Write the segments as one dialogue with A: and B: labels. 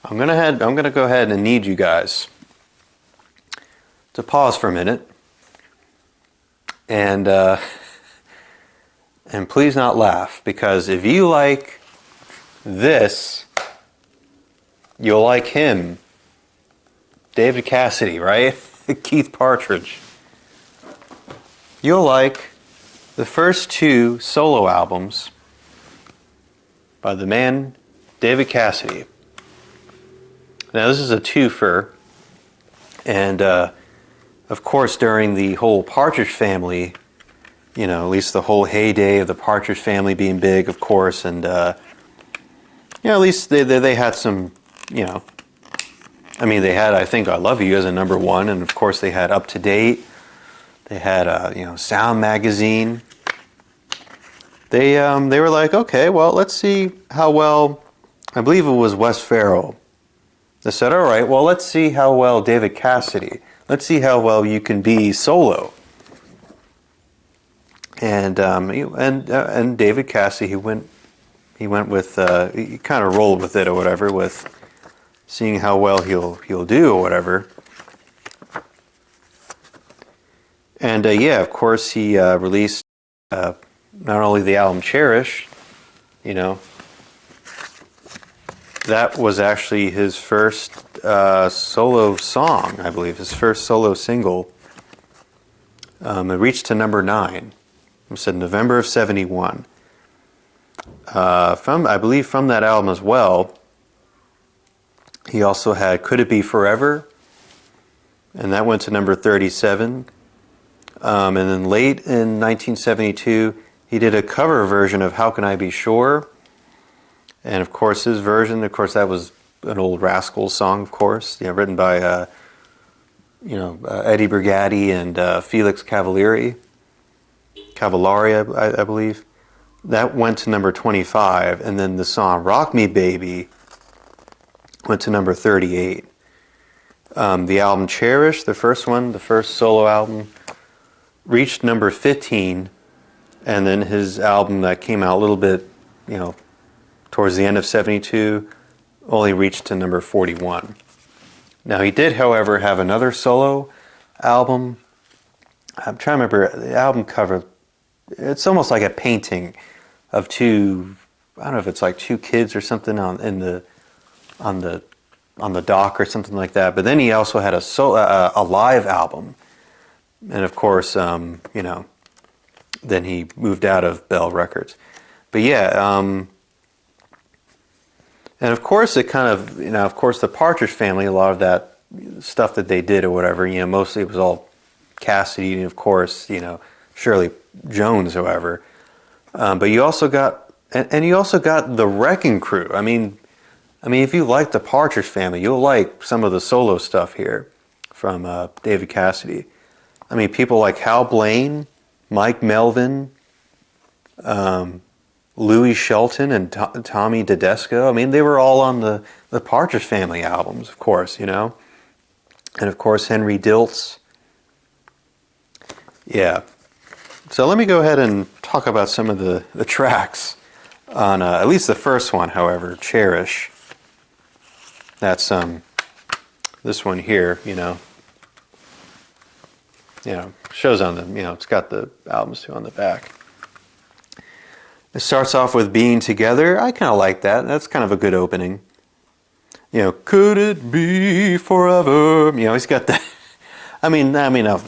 A: I'm gonna go ahead and need you guys to pause for a minute and please not laugh, because if you like this, you'll like him. David Cassidy, right? Keith Partridge. You'll like the first two solo albums by the man David Cassidy. Now this is a twofer, and of course during the whole Partridge Family, you know, at least the whole heyday of the Partridge Family being big, of course, and you know, at least they had some, you know, I mean, they had, I think, I Love You as a number one, and of course they had Up to Date. They had, you know, Sound Magazine. They were like, okay, well, let's see how well, I believe it was Wes Farrell. They said, all right, well, let's see how well David Cassidy, let's see how well you can be solo. And David Cassidy, he went with, he kind of rolled with it or whatever, with seeing how well he'll do or whatever. And yeah, of course, he released not only the album Cherish, you know, that was actually his first solo song, I believe, his first solo single. It reached to number 9. It said November of '71. I believe from that album as well, he also had Could It Be Forever, and that went to number 37. And then late in 1972, he did a cover version of How Can I Be Sure? And of course, his version, of course, that was an old Rascals song, of course, you know, written by, Eddie Brigatti and Felix Cavallari, I believe. That went to number 25, and then the song Rock Me Baby went to number 38. The album Cherish, the first one, the first solo album, reached number 15, and then his album that came out a little bit, you know, towards the end of '72, only reached to number 41. Now he did, however, have another solo album. I'm trying to remember the album cover. It's almost like a painting of two, I don't know if it's like two kids or something on the dock or something like that. But then he also had a live album, and of course, you know, then he moved out of Bell Records. But yeah, and of course it kind of, you know, of course the Partridge Family, a lot of that stuff that they did or whatever, you know, mostly it was all Cassidy and of course, you know, Shirley Jones, however. But you also got, and you also got the Wrecking Crew. I mean, if you like the Partridge Family, you'll like some of the solo stuff here from David Cassidy. I mean, people like Hal Blaine, Mike Melvin, Louis Shelton, and Tommy Tedesco. I mean, they were all on the Partridge Family albums, of course, you know. And of course, Henry Diltz. Yeah. So let me go ahead and talk about some of the tracks on at least the first one, however, Cherish. That's this one here, you know, shows on the, you know, it's got the albums too on the back. It starts off with Being Together. I kind of like that. That's kind of a good opening. You know, could it be forever? You know, he's got that. I mean,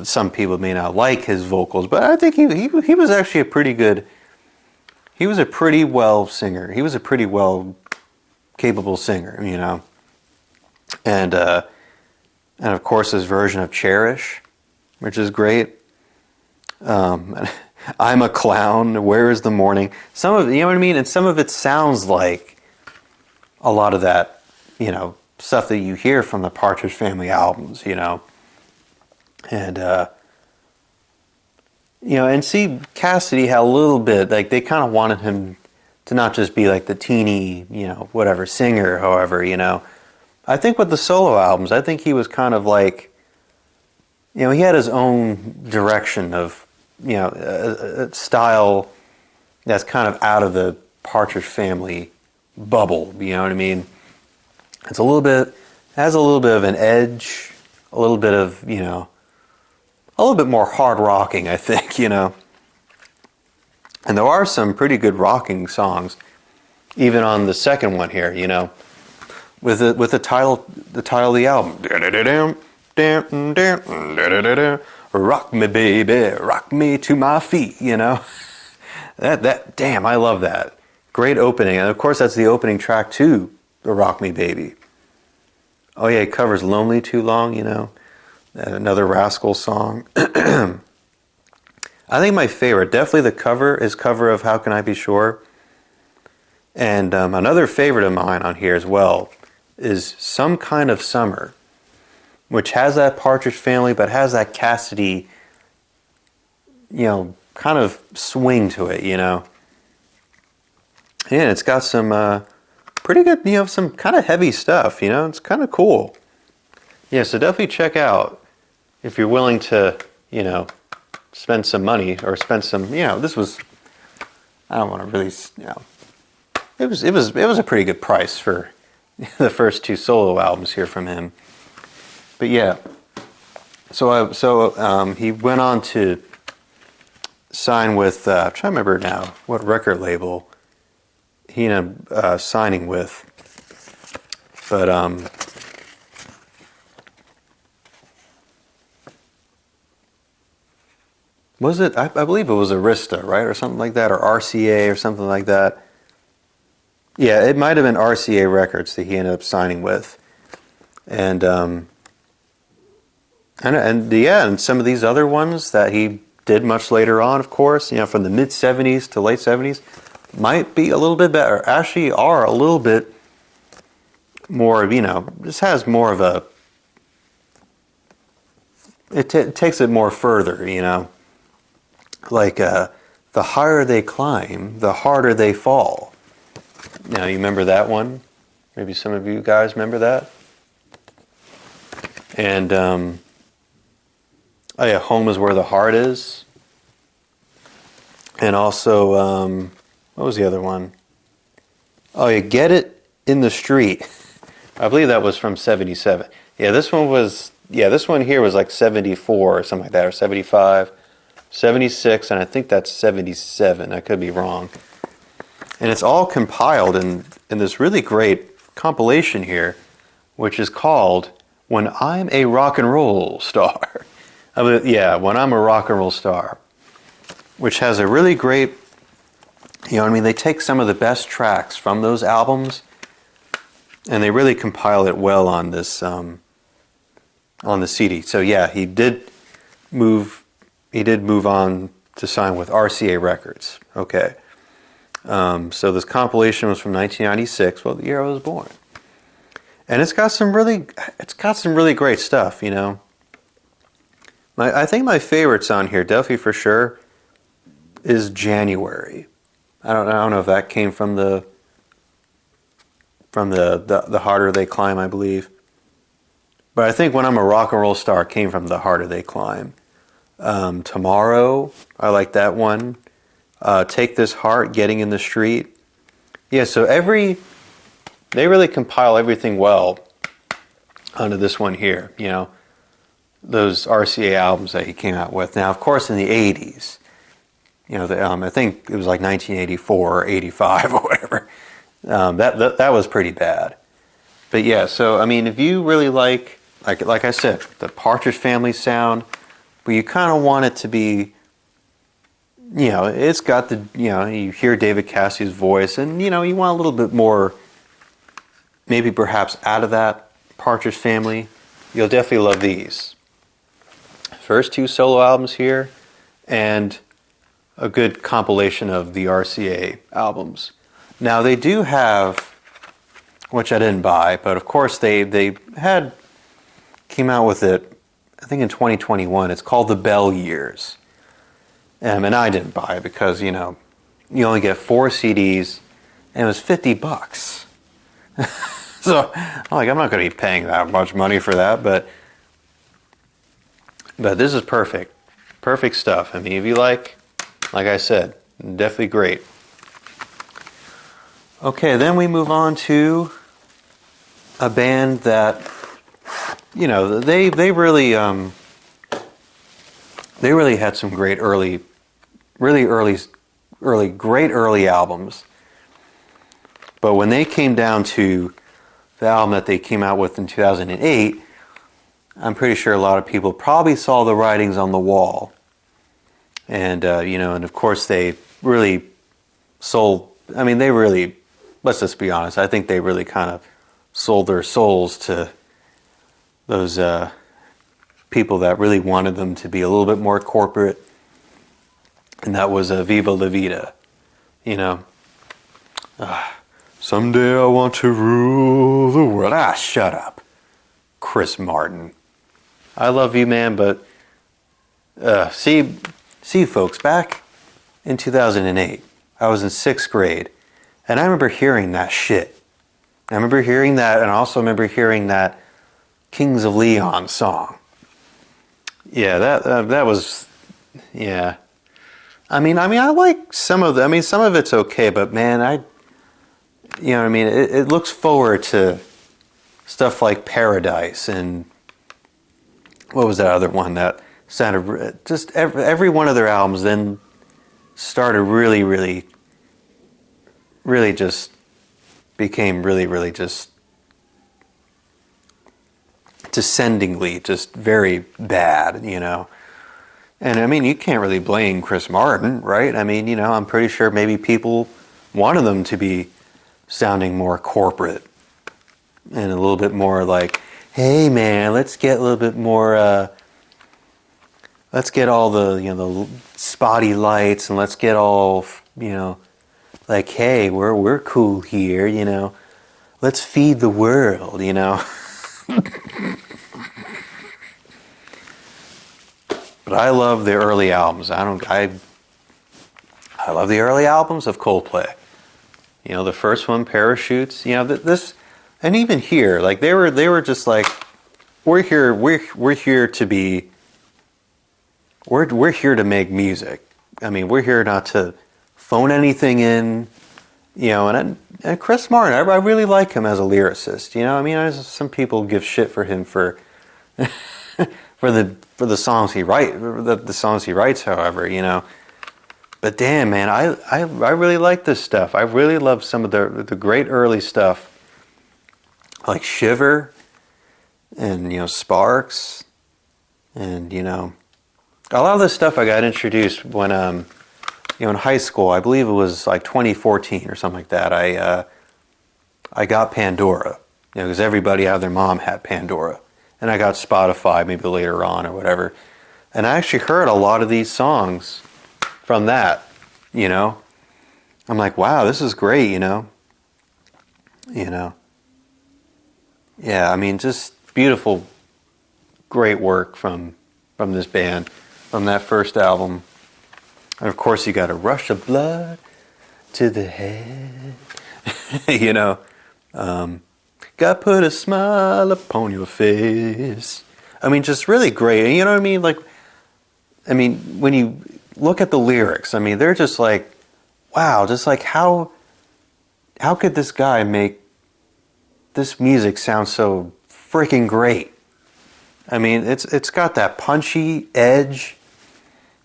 A: some people may not like his vocals, but I think he was actually a pretty good. He was a pretty well singer. He was a pretty well capable singer, you know. And of course his version of Cherish, which is great. I'm a Clown, Where is the Morning? Some of, you know what I mean? And some of it sounds like a lot of that, you know, stuff that you hear from the Partridge Family albums, you know. And, you know, and see, Cassidy had a little bit, like, they kind of wanted him to not just be like the teeny, you know, whatever, singer, however, you know. I think with the solo albums, I think he was kind of like, you know, he had his own direction of, you know, a style that's kind of out of the Partridge Family bubble, you know what I mean? It's a little bit, has a little bit of an edge, a little bit of, you know, a little bit more hard rocking, I think, you know. And there are some pretty good rocking songs, even on the second one here, you know, with the title of the album. Rock me, baby, rock me to my feet, you know. Damn, I love that. Great opening. And of course, that's the opening track to the Rock Me Baby. Oh yeah, it covers Lonely Too Long, you know. Another Rascal song. I think my favorite, definitely the cover, is cover of How Can I Be Sure. And another favorite of mine on here as well is Some Kind of Summer, which has that Partridge Family, but has that Cassidy, you know, kind of swing to it, you know. And it's got some pretty good, you know, some kind of heavy stuff, you know. It's kind of cool. Yeah, so definitely check out if you're willing to, you know, spend some money or spend some, you know, this was, I don't want to really, you know, it was a pretty good price for the first two solo albums here from him. But yeah, so he went on to sign with, I'm trying to remember now what record label he ended up signing with, but was it? I believe it was Arista, right, or something like that, or RCA, or something like that. Yeah, it might have been RCA Records that he ended up signing with, and some of these other ones that he did much later on, of course, you know, from the mid '70s to late '70s, might be a little bit better. Actually, are a little bit more, you know, this has more of a. It takes it more further, you know. Like the higher they climb, the harder they fall. Now, you remember that one? Maybe some of you guys remember that. And oh yeah, home is where the heart is. And also, what was the other one? Oh, you get it in the street. I believe that was from '77. Yeah, this one was. Yeah, this one here was like '74 or something like that, or '75. 76, and I think that's 77. I could be wrong. And it's all compiled in this really great compilation here, which is called When I'm a Rock and Roll Star. I mean, yeah, When I'm a Rock and Roll Star, which has a really great, you know what I mean, they take some of the best tracks from those albums, and they really compile it well on this, on the CD. So yeah, he did move on to sign with RCA Records. Okay. So this compilation was from 1996, well, the year I was born. And it's got some really great stuff, you know. I think my favorites on here, definitely for sure, is January. I don't know if that came from the Harder They Climb, I believe. But I think When I'm a Rock and Roll Star came from The Harder They Climb. Tomorrow, I like that one. Take This Heart, Getting in the Street. Yeah, so they really compile everything well onto this one here, you know, those RCA albums that he came out with. Now, of course, in the 80s, you know, I think it was like 1984 or 85 or whatever, that was pretty bad. But yeah, so, I mean, if you really like I said, the Partridge Family sound, but you kind of want it to be, you know, it's got the, you know, you hear David Cassidy's voice, and, you know, you want a little bit more, maybe perhaps out of that Partridge Family, you'll definitely love these. First two solo albums here, and a good compilation of the RCA albums. Now, they do have, which I didn't buy, but of course they came out with it, I think in 2021. It's called The Bell Years. And I didn't buy it because, you know, you only get 4 CDs, and it was $50. So, I'm not going to be paying that much money for that, but this is perfect. Perfect stuff. I mean, if you like I said, definitely great. Okay, then we move on to a band that, you know, they really had some great early great early albums. But when they came down to the album that they came out with in 2008, I'm pretty sure a lot of people probably saw the writings on the wall. And, you know, and of course they really sold, I mean, they really, let's just be honest, I think they really kind of sold their souls to those people that really wanted them to be a little bit more corporate. And that was Viva La Vida, you know. Someday I want to rule the world. Shut up, Chris Martin. I love you, man, but see, folks, back in 2008, I was in 6th grade, and I remember hearing that shit. I remember hearing that, and I also remember hearing that Kings of Leon song. Yeah, that was, yeah. I mean, I like some of some of it's okay, but man, you know what I mean? It looks forward to stuff like Paradise and what was that other one that sounded, just every one of their albums then started really just became really just descendingly just very bad, you know. And I mean, you can't really blame Chris Martin, right? I mean, you know, I'm pretty sure maybe people wanted them to be sounding more corporate and a little bit more like, hey man, let's get a little bit more, let's get all the, you know, the spotty lights, and let's get all, you know, like, hey, we're cool here, you know, let's feed the world, you know. But I love the early albums. I love the early albums of Coldplay. You know, the first one, Parachutes. You know, this, and even here, like they were just like, we're here to be. We're here to make music. I mean, we're here not to phone anything in. You know, and Chris Martin, I really like him as a lyricist. You know, I mean, some people give shit for him for for the songs he the songs he writes. However, you know. But damn, man, I really like this stuff. I really love some of the great early stuff, like Shiver, and you know Sparks, and you know a lot of this stuff I got introduced when you know in high school. I believe it was like 2014 or something like that. I got Pandora, you know, because everybody out of their mom had Pandora, and I got Spotify maybe later on or whatever, and I actually heard a lot of these songs from that, you know. I'm like, wow, this is great, you know. Yeah, I mean, just beautiful, great work from this band, from that first album. And of course, you got a rush of blood to the head, you know. God put a smile upon your face. I mean, just really great. You know what I mean? Like, I mean, when you look at the lyrics, I mean, they're just like, wow, just like how could this guy make this music sound so freaking great? I mean, it's got that punchy edge.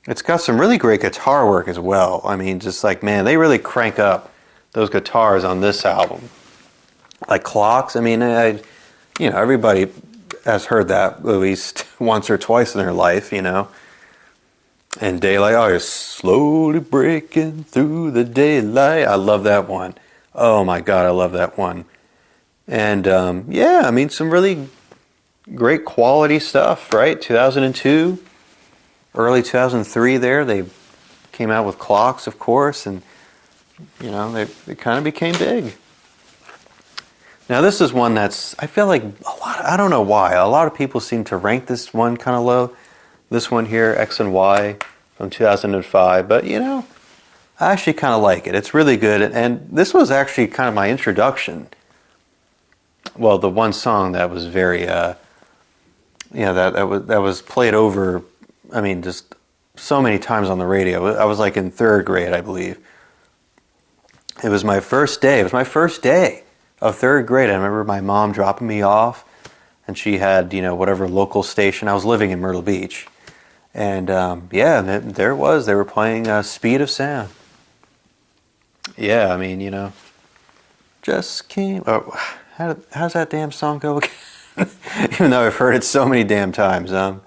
A: It's got some really great guitar work as well. I mean, just like, man, they really crank up those guitars on this album. Like Clocks, I mean, you know, everybody has heard that at least once or twice in their life, you know. And Daylight, oh, you're slowly breaking through the daylight. I love that one. Oh my God, I love that one. And yeah, I mean, some really great quality stuff, right? 2002, early 2003 there, they came out with Clocks, of course, and, you know, they kind of became big. Now this is one that's, I feel like I don't know why, a lot of people seem to rank this one kind of low. This one here, X and Y from 2005, but you know, I actually kind of like it. It's really good, and this was actually kind of my introduction. Well, the one song that was very, you know, that was played over. I mean, just so many times on the radio. I was like in 3rd grade, I believe. It was my first day. It was my first day of third grade. I remember my mom dropping me off, and she had, whatever local station. I was living in Myrtle Beach. And yeah, there it was. They were playing Speed of Sound. Yeah, I mean, just came. Oh, how's that damn song go again? Even though I've heard it so many damn times. Oh,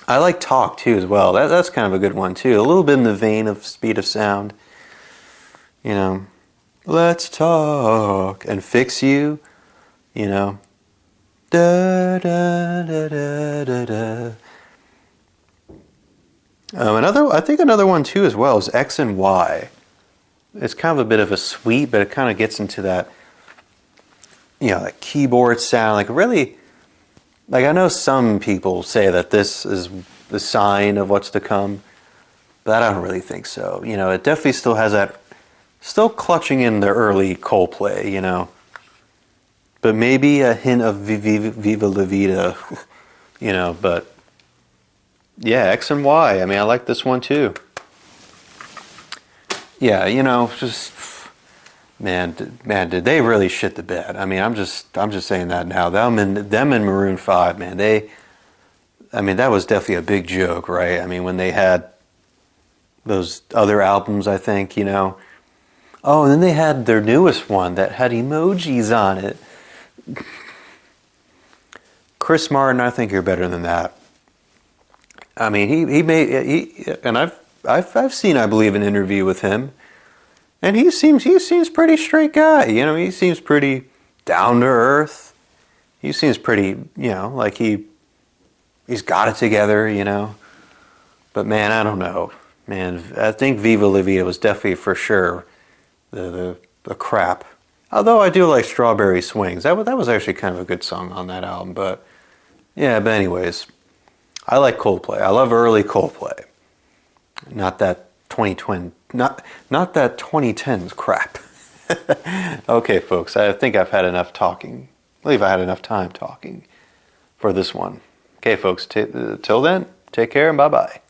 A: I like Talk too as well. That's kind of a good one too. A little bit in the vein of Speed of Sound. Let's talk and fix you. Da da da da da da. I think another one too as well is X and Y. It's kind of a bit of a sweet, but it kind of gets into that, that keyboard sound. Like really, like I know some people say that this is the sign of what's to come, but I don't really think so. It definitely still has that, still clutching in the early Coldplay, but maybe a hint of Viva La Vida, but yeah, X and Y. I mean, I like this one too. Yeah, just man, did they really shit the bed? I mean, I'm just saying that now. Them and Maroon 5, man. That was definitely a big joke, right? I mean, when they had those other albums, I think, Oh, and then they had their newest one that had emojis on it. Chris Martin, I think you're better than that. I mean, and I've seen, I believe, an interview with him, and he seems pretty straight guy. He seems pretty down to earth. He seems pretty, like he's got it together, But man, I don't know, man. I think Viva La Vida was definitely for sure the crap. Although I do like Strawberry Swings. That was actually kind of a good song on that album. But yeah, but anyways. I like Coldplay. I love early Coldplay. Not that 2020, not that 2010s crap. Okay, folks, I think I've had enough talking. I believe I had enough time talking for this one. Okay, folks, till then, take care and bye-bye.